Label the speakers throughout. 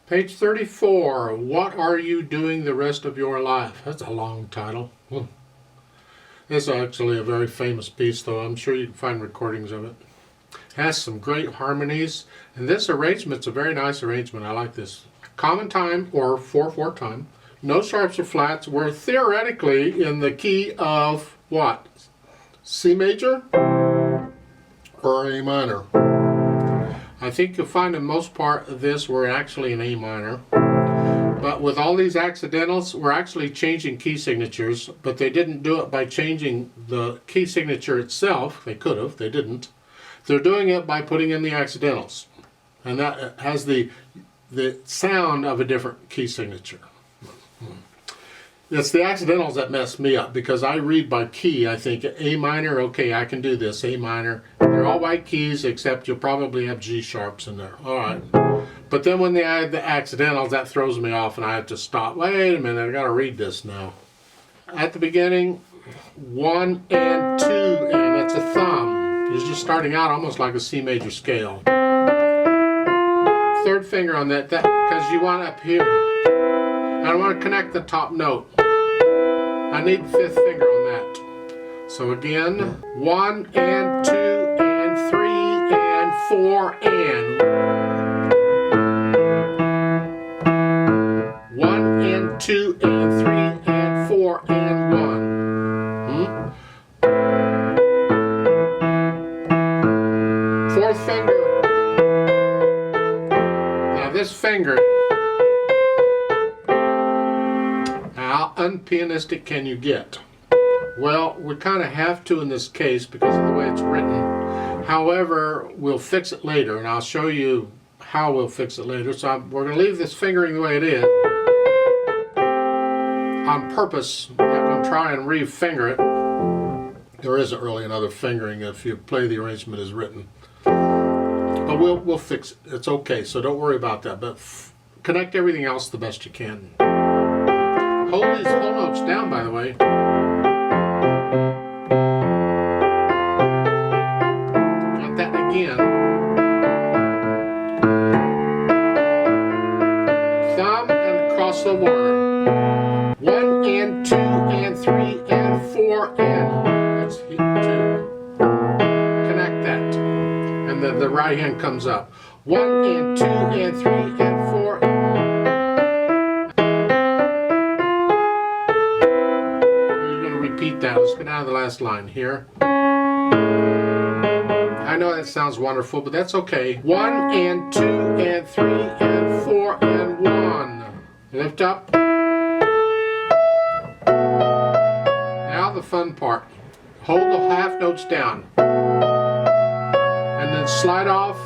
Speaker 1: Page 34, What Are You Doing the Rest of Your Life? That's a long title. This is actually a very famous piece, though. I'm sure you can find recordings of it. It has some great harmonies, and this arrangement's a very nice arrangement. I like this. Common time, or 4/4 time. No sharps or flats. We're theoretically in the key of what? C major or A minor? I think you'll find in most part of this we're actually in A minor. But with all these accidentals, we're actually changing key signatures, but they didn't do it by changing the key signature itself. They could have, they didn't. They're doing it by putting in the accidentals. And that has the sound of a different key signature. It's the accidentals that mess me up, because I read by key. I think A minor, okay, I can do this, A minor. They're all white keys, except you'll probably have G sharps in there. All right. But then when they add the accidentals, that throws me off, and I have to stop. Wait a minute, I got to read this now. At the beginning, 1 and 2, and it's a thumb. You're just starting out almost like a C major scale. Third finger on that because you want up here. I want to connect the top note. I need the fifth finger on that. So again, 1 and 2 and 3 and 4 and 1 and 2 and 3 and 4 and 1. Fourth finger. Now this finger. How unpianistic can you get? Well, we kind of have to in this case because of the way it's written. However, we'll fix it later, and I'll show you how we'll fix it later. So we're going to leave this fingering the way it is on purpose. I'm not going to try and re-finger it. There isn't really another fingering if you play the arrangement as written. But we'll fix it. It's okay, so don't worry about that. But connect everything else the best you can. Hold these whole notes down, by the way. Got that again. Thumb and across the water. 1 and 2 and 3 and 4 and that's 2. Connect that. And then the right hand comes up. 1 and 2 and 3 and 4 and repeat that. Let's go down to the last line here. I know that sounds wonderful, but that's okay. 1 and 2 and 3 and 4 and 1. Lift up. Now the fun part. Hold the half notes down. And then slide off.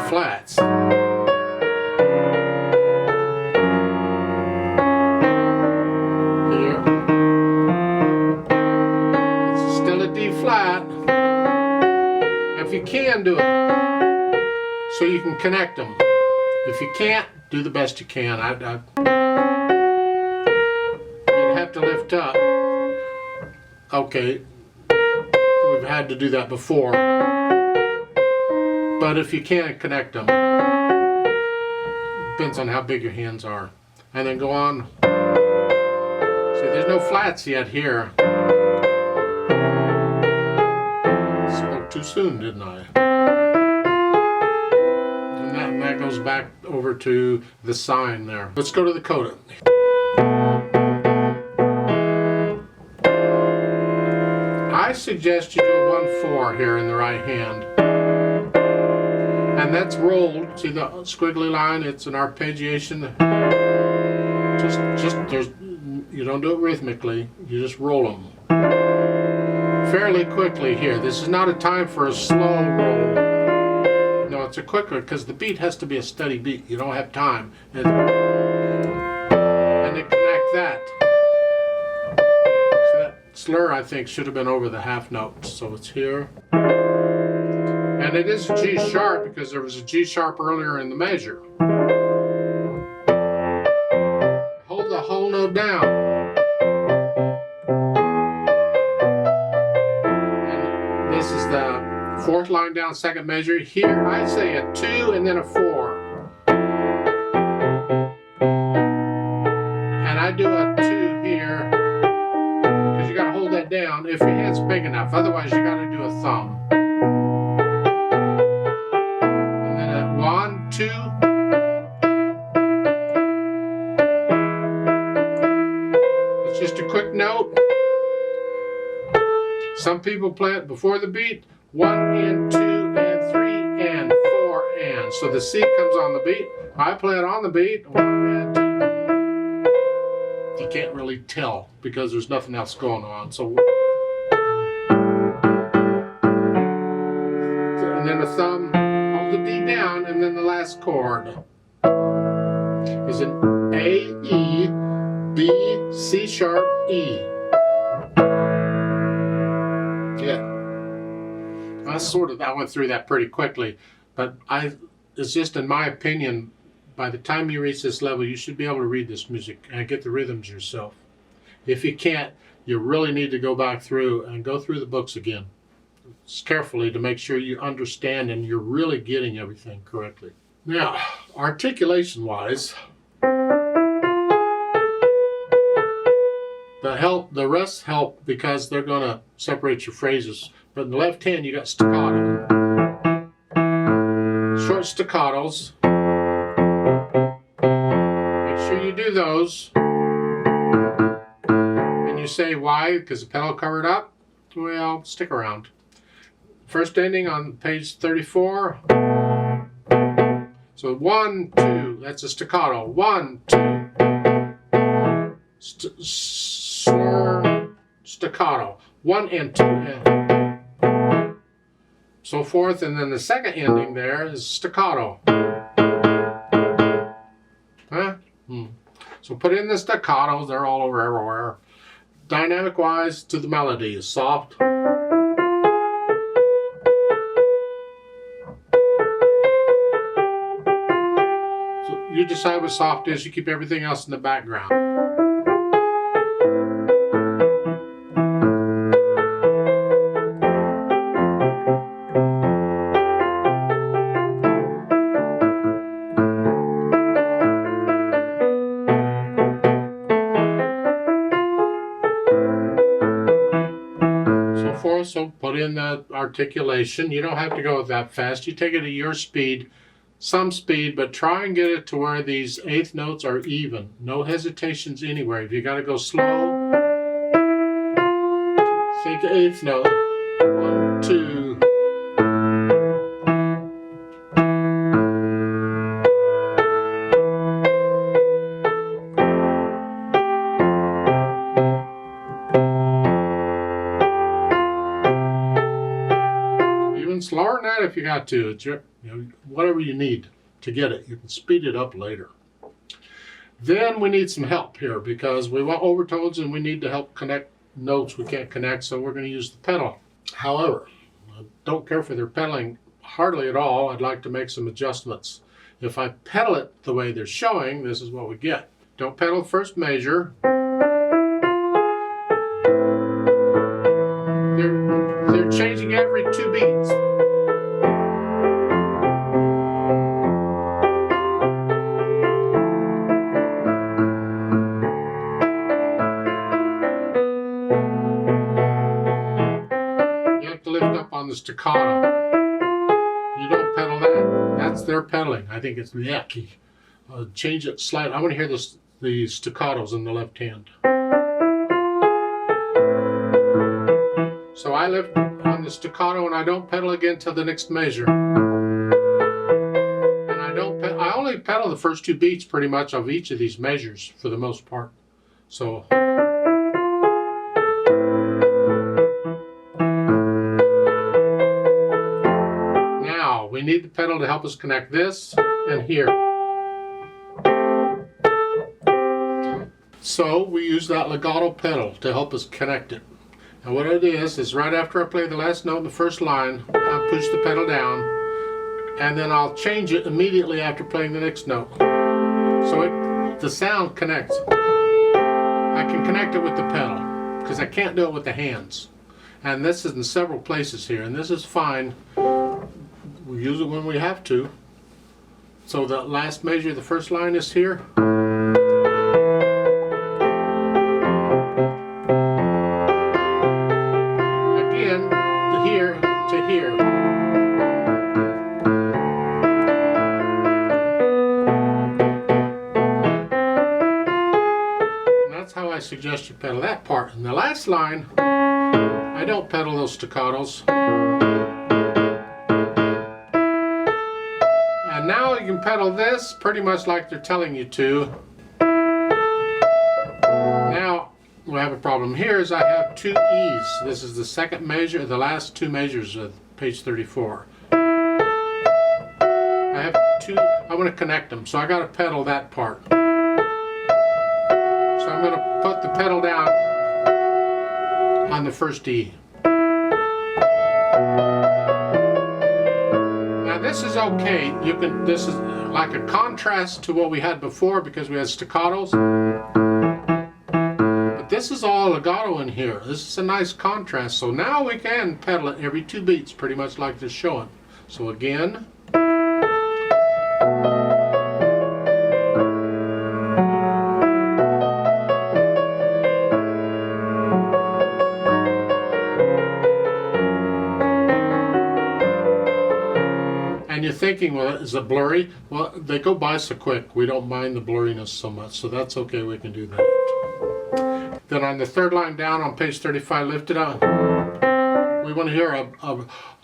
Speaker 1: Flats. Here. It's still a D flat. If you can, do it. So you can connect them. If you can't, do the best you can. You'd have to lift up. Okay. We've had to do that before. But if you can't, connect them. Depends on how big your hands are. And then go on. See, there's no flats yet here. Spoke too soon, didn't I? And that goes back over to the sign there. Let's go to the coda. I suggest you do a 1/4 here in the right hand. And that's rolled. See the squiggly line? It's an arpeggiation. You don't do it rhythmically. You just roll them fairly quickly here. This is not a time for a slow roll. No, it's a quicker because the beat has to be a steady beat. You don't have time. And then connect that. So that slur, I think, should have been over the half note. So it's here. And it is a G sharp because there was a G sharp earlier in the measure. down. And this is the fourth line down, second measure. Here I say a 2 and then a 4. And I do a 2 here, because you got to hold that down if your hand's big enough. Otherwise, you got to do a thumb. And then a 1, 2. It's just a quick note. Some people play it before the beat. 1 and 2 and 3 and 4 and. So the C comes on the beat. I play it on the beat. 1 and 2. You can't really tell because there's nothing else going on. So, and then the thumb, hold the D down, and then the last chord is an A, E, B, C sharp, E. Yeah. I went through that pretty quickly, but it's just in my opinion, by the time you reach this level, you should be able to read this music and get the rhythms yourself. If you can't, you really need to go back through and go through the books again carefully to make sure you understand and you're really getting everything correctly. Now, articulation-wise, the rest help because they're going to separate your phrases. But in the left hand, you got staccato. Short staccatos. Make sure you do those. And you say why? Because the pedal covered up? Well, stick around. First ending on page 34. So 1, 2, that's a staccato. 1, 2. Staccato. 1 and 2 and. So forth, and then the second ending there is staccato. Huh? So put in the staccatos, they're all over everywhere. Dynamic wise to the melody is soft. So you decide what soft is, you keep everything else in the background. So put in the articulation. You don't have to go that fast. You take it at your speed, some speed, but try and get it to where these eighth notes are even. No hesitations anywhere. If you got to go slow, think eighth note. 1, 2. Slower than that if you got to. It's your, whatever you need to get it. You can speed it up later. Then we need some help here because we want overtones and we need to help connect notes we can't connect, so we're going to use the pedal. However, I don't care for their pedaling hardly at all. I'd like to make some adjustments. If I pedal it the way they're showing, this is what we get. Don't pedal first measure. They're changing every 2 beats. On the staccato. You don't pedal that. That's their pedaling. I think it's yucky. Change it slightly. I want to hear the staccatos in the left hand. So I lift on the staccato and I don't pedal again till the next measure. And I only pedal the first 2 beats pretty much of each of these measures for the most part. So we need the pedal to help us connect this and here. So we use that legato pedal to help us connect it. And what it is right after I play the last note in the first line, I'll push the pedal down, and then I'll change it immediately after playing the next note. So the sound connects. I can connect it with the pedal because I can't do it with the hands. And this is in several places here, and this is fine. We use it when we have to. So the last measure, the first line is here. Again, to here, to here. And that's how I suggest you pedal that part. And the last line, I don't pedal those staccatos. And now you can pedal this pretty much like they're telling you to. Now we have a problem here is I have two E's. This is the second measure, the last two measures of page 34. I have two, I want to connect them, so I got to pedal that part. So I'm going to put the pedal down on the first E. Now this is okay. You can. This is like a contrast to what we had before because we had staccatos. But this is all legato in here. This is a nice contrast. So now we can pedal it every 2 beats, pretty much like they're showing. So again. And you're thinking, well, is it blurry? Well, they go by so quick. We don't mind the blurriness so much, so that's okay. We can do that. Then on the third line down on page 35, lift it up. We want to hear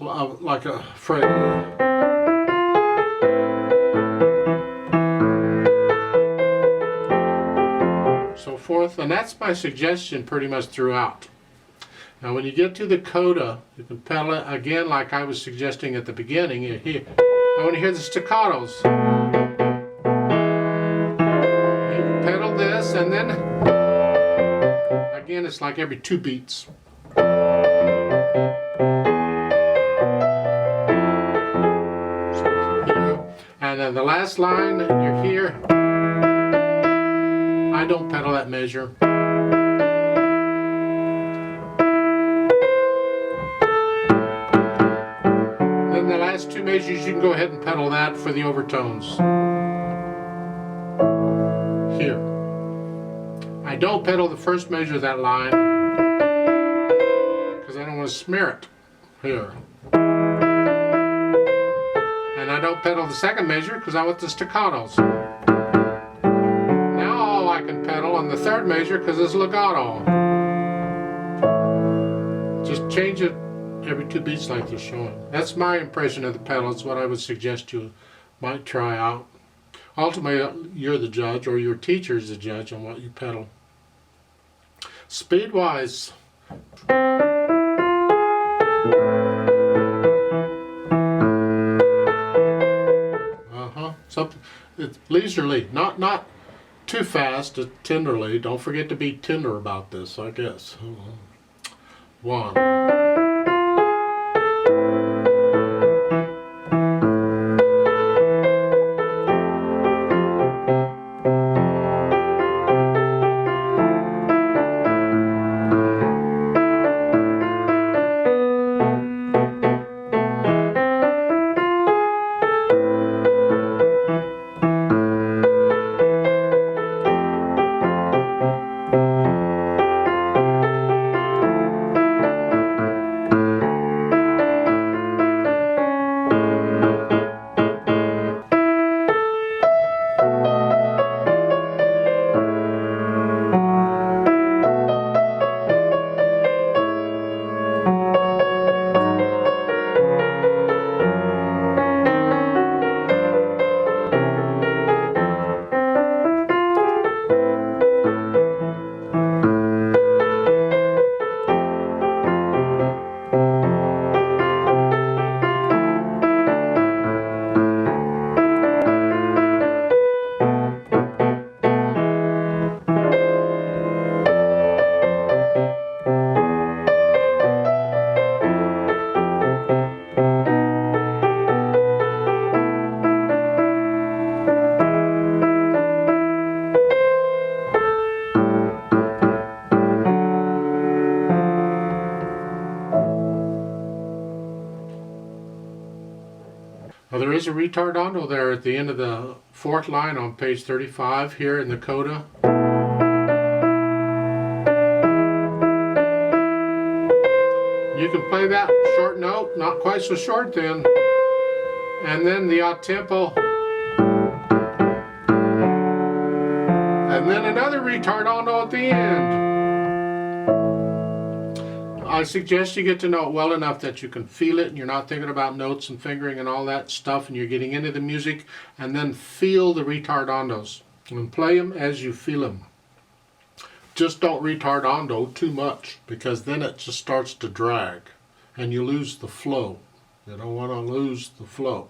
Speaker 1: like a phrase. So forth, and that's my suggestion pretty much throughout. Now when you get to the coda, you can pedal it again like I was suggesting at the beginning. I want to hear the staccatos. You pedal this and then, again it's like every 2 beats. And then the last line, you're here. I don't pedal that measure. The last 2 measures, you can go ahead and pedal that for the overtones. Here. I don't pedal the first measure of that line because I don't want to smear it. Here. And I don't pedal the second measure because I want the staccatos. Now all I can pedal on the third measure because it's legato. Just change it every 2 beats like they're showing. That's my impression of the pedal. It's what I would suggest you might try out. Ultimately, you're the judge, or your teacher is the judge on what you pedal. Speed-wise, something it's leisurely, not too fast, tenderly. Don't forget to be tender about this, I guess. 1. is a ritardando there at the end of the fourth line on page 35 here in the coda. You can play that short note, not quite so short then. And then the odd tempo. And then another ritardando at the end. I suggest you get to know it well enough that you can feel it and you're not thinking about notes and fingering and all that stuff, and you're getting into the music, and then feel the retardandos and play them as you feel them. Just don't retardando too much, because then it just starts to drag and you lose the flow. You don't want to lose the flow.